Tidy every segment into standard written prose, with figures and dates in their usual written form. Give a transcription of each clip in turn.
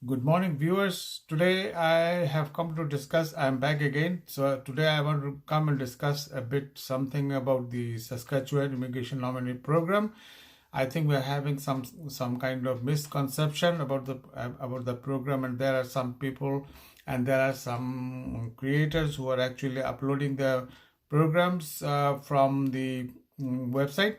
Good morning, viewers. Today I have come to discuss, I'm back again. So today I want to come and discuss a bit something about the Saskatchewan Immigration Nominee Program. I think we're having some kind of misconception about the program, and there are some people and there are some creators who are actually uploading their programs from the website,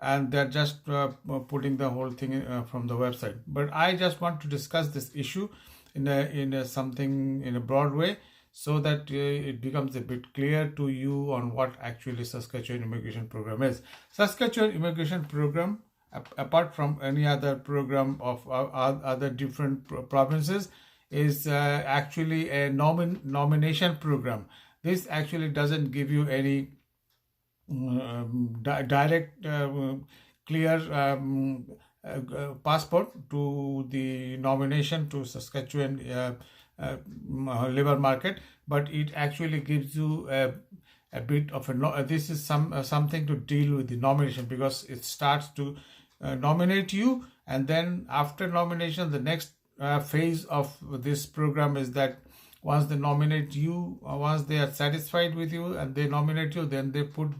and they're just putting the whole thing from the website. But I just want to discuss this issue in a something in a broad way, so that it becomes a bit clear to you on what actually Saskatchewan immigration program is. Saskatchewan immigration program, apart from any other program of other different provinces, is actually a nomination program. This actually doesn't give you any direct, clear passport to the nomination to Saskatchewan labor market, but it actually gives you a bit of a this is something to deal with the nomination, because it starts to nominate you, and then after nomination the next phase of this program is that once they nominate you, once they are satisfied with you and they nominate you, then they put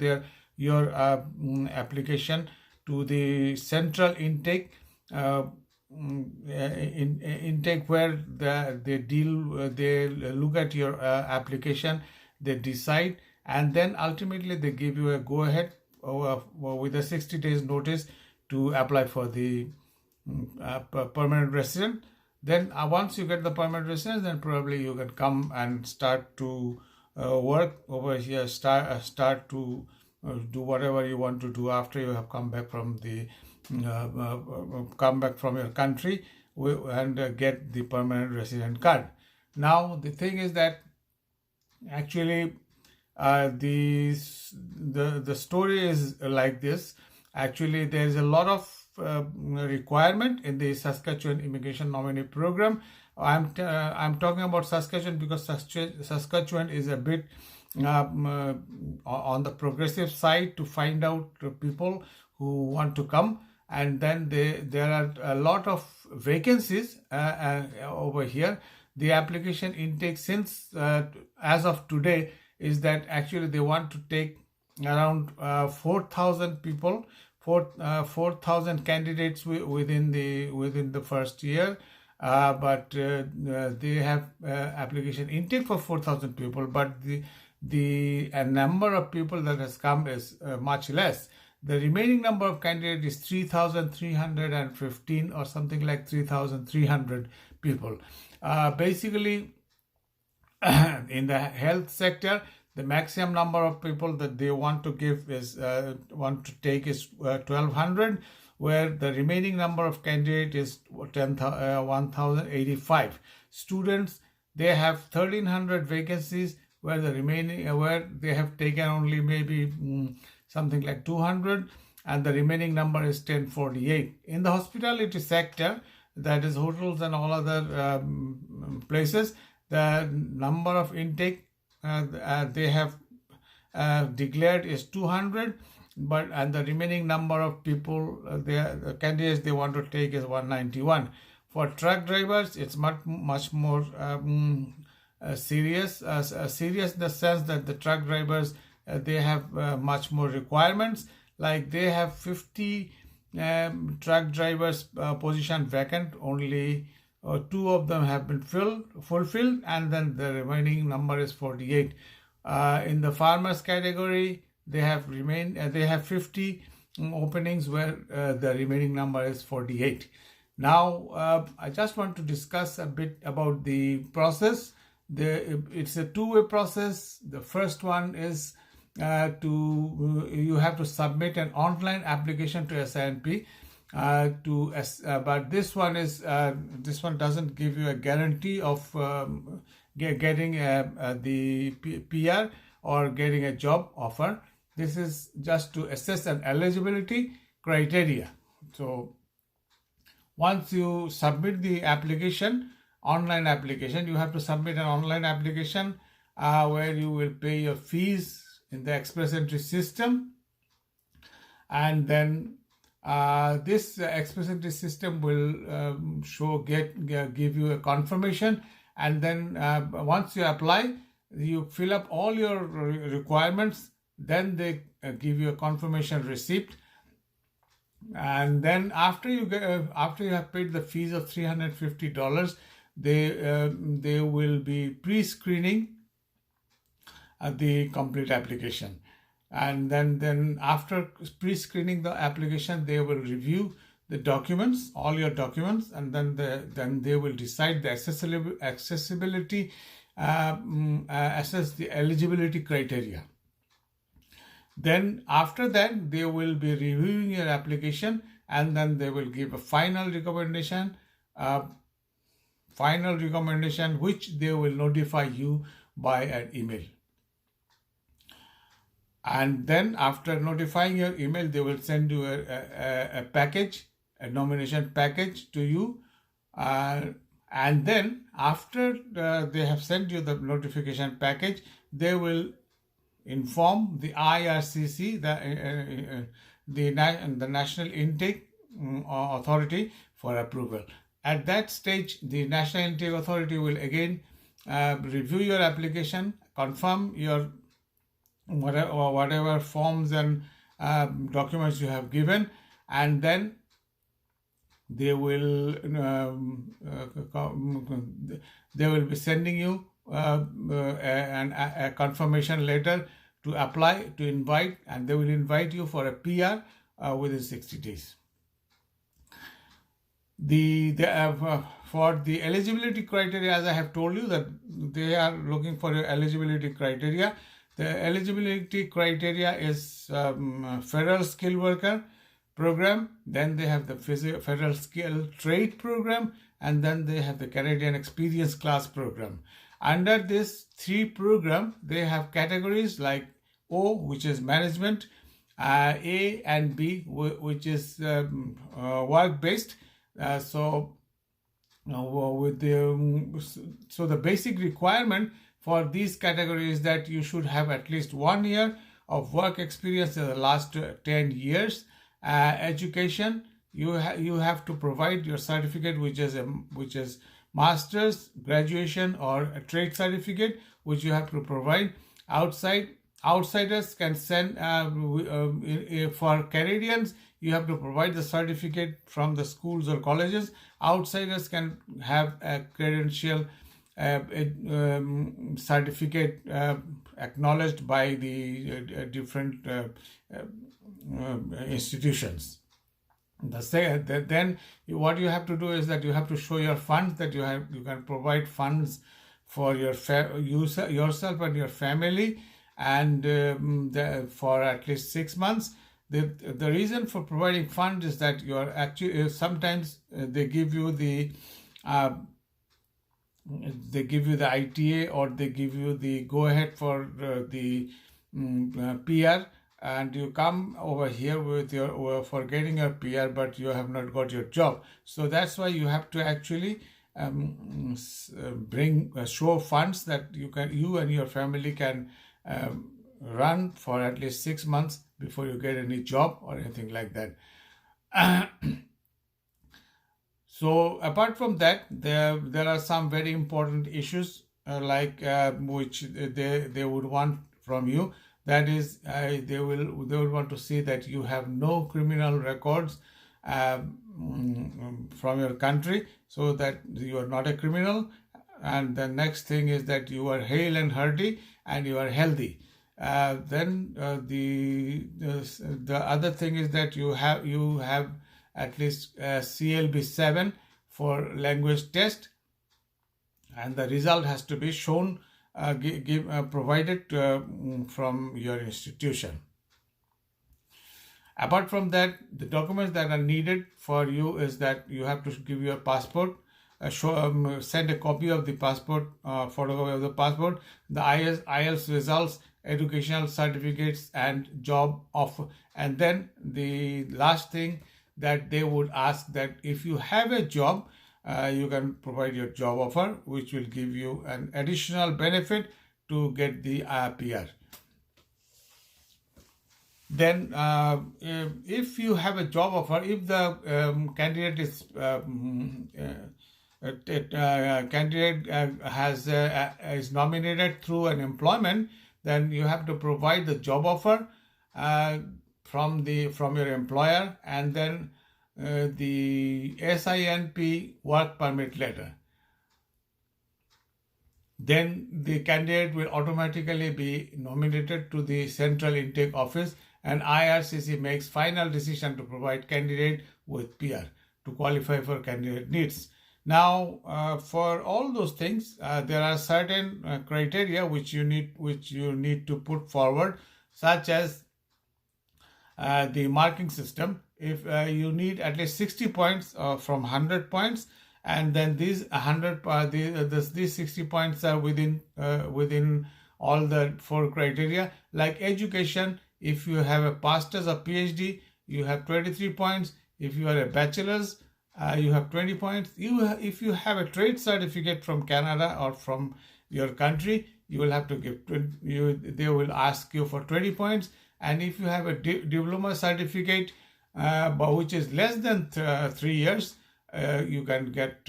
your application to the central intake intake, where they look at your application, they decide, and then ultimately they give you a go ahead with a 60 days notice to apply for the permanent resident. Then once you get the permanent residence, then probably you can come and start to work over here, start to do whatever you want to do after you have come back from your country and get the permanent resident card. Now the thing is that actually the story is like this. Actually, there is a lot of requirement in the Saskatchewan immigration nominee program. I'm talking about Saskatchewan because Saskatchewan is a bit on the progressive side to find out people who want to come, and then there are a lot of vacancies over here. The application intake since as of today is that actually they want to take around 4,000 people, 4,000 candidates within the first year. But they have application intake for 4,000 people, but the number of people that has come is much less. The remaining number of candidates is 3,315 or something like 3,300 people. Basically, in the health sector, the maximum number of people that they want to give is 1,200, where the remaining number of candidates is 1,085. Students, they have 1,300 vacancies, where where they have taken only maybe something like 200, and the remaining number is 1048. In the hospitality sector, that is hotels and all other places, the number of intake they have declared is 200, and the remaining number of people, the candidates they want to take is 191. For truck drivers, it's much more serious in the sense that the truck drivers, they have much more requirements. Like they have 50 truck drivers position vacant, only two of them have been fulfilled, and then the remaining number is 48. In the farmers category, they have 50 openings, where the remaining number is 48. Now I just want to discuss a bit about the process. It's a two-way process. The first one is you have to submit an online application to SINP. But this one doesn't give you a guarantee of getting the PR or getting a job offer. This is just to assess an eligibility criteria. So once you submit the online application, you have to submit an online application where you will pay your fees in the express entry system, and then This express entry system will give you a confirmation, and then once you apply, you fill up all your requirements, then they give you a confirmation receipt, and then after you have paid the fees of $350, they will be pre-screening the complete application, and then after pre-screening the application, they will review the documents, all your documents, and then they will decide the accessibility, assess the eligibility criteria. Then after that, they will be reviewing your application, and then they will give a final recommendation, which they will notify you by an email. And then after notifying your email, they will send you a package, a nomination package to you. And then after they have sent you the notification package, they will inform the IRCC, the National Intake Authority, for approval. At that stage, the National Intake Authority will again review your application, confirm your whatever forms and documents you have given, and then they will be sending you a confirmation letter to apply, to invite, and they will invite you for a PR within 60 days. For the eligibility criteria, as I have told you, that they are looking for your eligibility criteria. The eligibility criteria is Federal Skilled Worker Program, then they have the Federal Skilled Trade Program, and then they have the Canadian Experience Class Program. Under this 3 program, they have categories like O, which is management, A and B, which is work-based. So the basic requirement for these categories is that you should have at least 1 year of work experience in the last 10 years. Education, you have to provide your certificate, which is master's, graduation, or a trade certificate, which you have to provide. Outsiders can send for Canadians, you have to provide the certificate from the schools or colleges. Outsiders can have a credential certificate acknowledged by the different institutions. Then what you have to do is that you have to show your funds, that you can provide funds for yourself and your family, and for at least 6 months. The reason for providing funds is that you are actually sometimes they give you the ITA, or they give you the go ahead for the PR, and you come over here with for getting your PR, but you have not got your job. So that's why you have to actually show funds that you and your family can run for at least 6 months before you get any job or anything like that. So apart from that, there are some very important issues which they would want from you. That is, they will want to see that you have no criminal records from your country, so that you are not a criminal. And the next thing is that you are hale and hearty and you are healthy. Then the other thing is that you have at least CLB 7 for language test, and the result has to be shown, provided from your institution. Apart from that, the documents that are needed for you is that you have to give your passport, send a copy of the passport, photocopy of the passport, the IELTS results, educational certificates, and job offer. And then the last thing that they would ask, that if you have a job, you can provide your job offer, which will give you an additional benefit to get the PR. Then if you have a job offer, if the candidate is candidate is nominated through an employment, then you have to provide the job offer from your employer, and then the SINP work permit letter. Then the candidate will automatically be nominated to the central intake office, and IRCC makes final decision to provide candidate with PR to qualify for candidate needs. Now, for all those things, there are certain criteria which you need to put forward, such as the marking system. If you need at least 60 points from 100 points, and then these 60 points are within all the 4 criteria. Like education, if you have a master's or PhD, you have 23 points. If you are a bachelor's, you have 20 points. If you have a trade certificate from Canada or from your country, you will have to give they will ask you for 20 points. And if you have a diploma certificate which is less than 3 years, you can get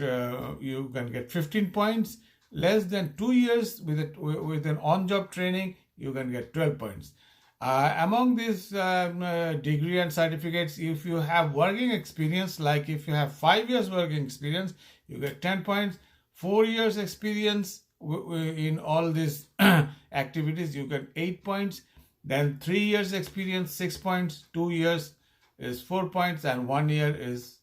15 points. Less than 2 years with an on-job training, you can get 12 points. Among these degree and certificates, if you have working experience, like if you have 5 years working experience, you get 10 points. 4 years experience in all these activities, you get 8 points. Then 3 years experience, 6 points. 2 years is 4 points, and 1 year is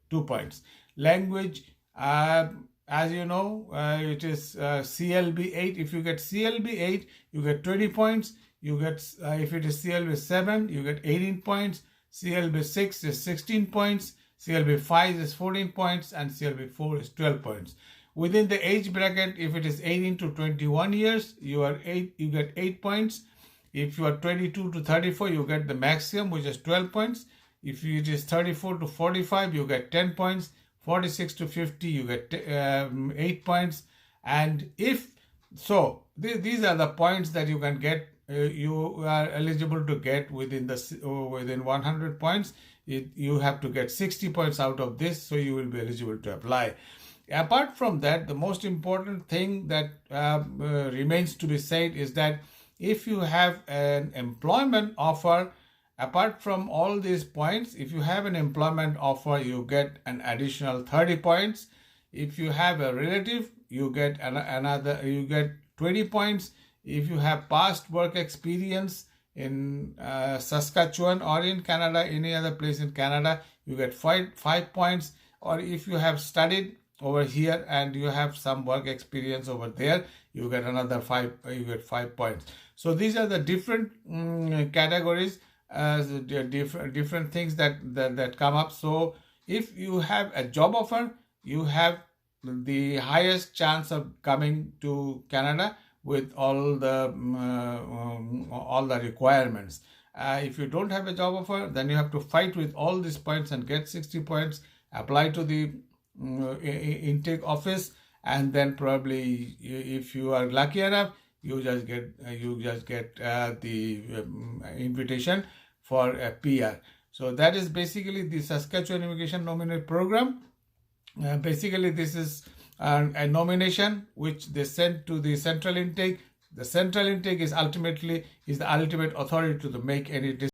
2 points. Language, as you know, it is CLB 8. If you get CLB 8, you get 20 points. You get if it is CLB 7, you get 18 points. CLB 6 is 16 points. CLB 5 is 14 points, and CLB 4 is 12 points. Within the age bracket, if it is 18 to 21 years, you get 8 points. If you are 22 to 34, you get the maximum, which is 12 points. If it is 34 to 45, you get 10 points. 46 to 50, you get 8 points. And if so, these are the points that you can get. You are eligible to get within 100 points. You have to get 60 points out of this, so you will be eligible to apply. Apart from that, the most important thing that remains to be said is that if you have an employment offer, apart from all these points, if you have an employment offer, you get an additional 30 points. If you have a relative, you get you get 20 points. If you have past work experience in Saskatoon or in Canada, any other place in Canada, you get 5 points. Or if you have studied over here and you have some work experience over there, you get another 5. You get 5 points. So these are the different categories, different things that come up. So if you have a job offer, you have the highest chance of coming to Canada with all the requirements. If you don't have a job offer, then you have to fight with all these points and get 60 points, apply to the intake office, and then probably, if you are lucky enough, you just get the invitation for a PR. So that is basically the Saskatchewan Immigration Nominee Program. Basically, this is a nomination which they send to the central intake. The central intake is the ultimate authority to make any decision.